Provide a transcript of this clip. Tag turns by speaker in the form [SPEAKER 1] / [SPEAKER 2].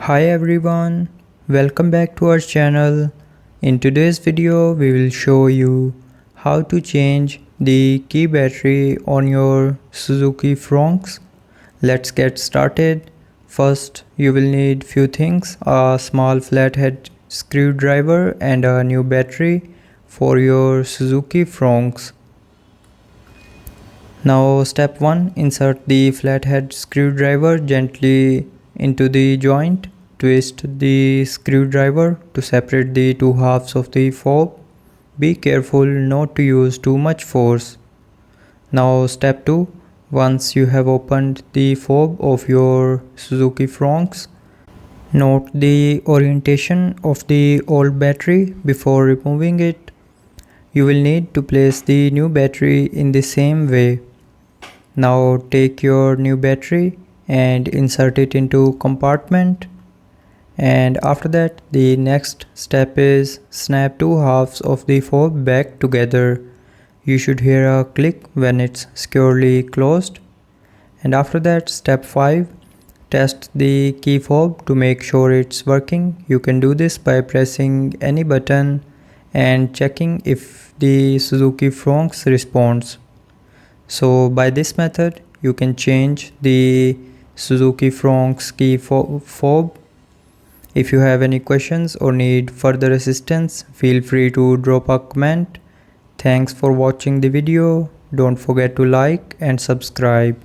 [SPEAKER 1] Hi everyone, welcome back to our channel. In today's video we will show you how to change the key battery on your Suzuki Fronx. Let's get started. First you will need few things: a small flathead screwdriver and a new battery for your Suzuki Fronx. Now step 1, insert the flathead screwdriver gently into the joint. Twist the screwdriver to separate the two halves of the fob. Be careful not to use too much force. Now step 2, once you have opened the fob of your Suzuki Fronx, note the orientation of the old battery before removing it. You will need to place the new battery in the same way. Now take your new battery and insert it into compartment, and after that the next step is snap two halves of the fob back together. You should hear a click when it's securely closed. And after that, step 5, test the key fob to make sure it's working. You can do this by pressing any button and checking if the Suzuki Fronx responds. So by this method you can change the Suzuki Fronx key fob. If you have any questions or need further assistance, feel free to drop a comment. Thanks for watching the video. Don't forget to like and subscribe.